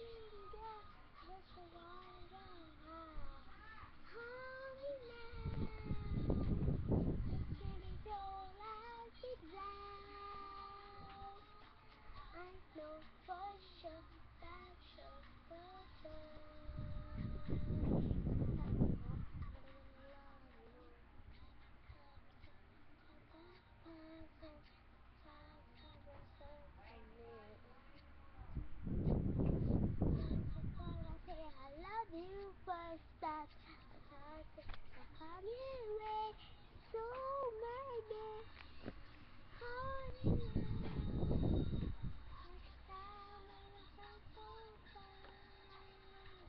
passion, girl, just a water high. Hold me now, just kidding, don't let me down. I know for sure that you're for I love you first, that's how come you away. So maybe hold me now. Next time when I felt so fine,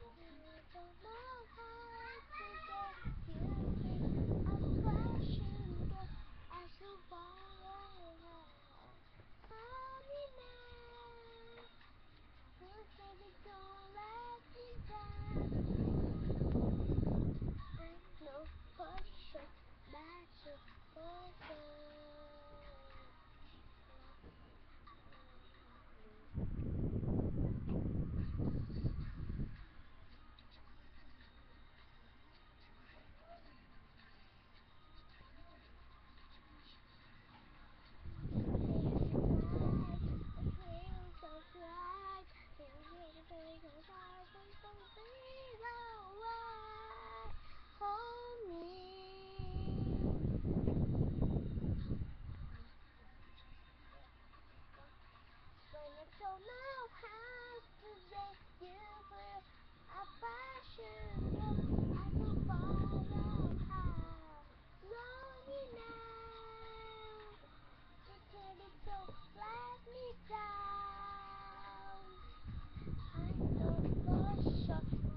you don't know how to get you a passion, girl, as you follow. Hold me now, please baby don't let me down. I know for sure that you're for sure. Hold me. When I don't know how to make you feel a passion, girl, I don't follow how. Lonely now, you said it, don't let me down. I know for sure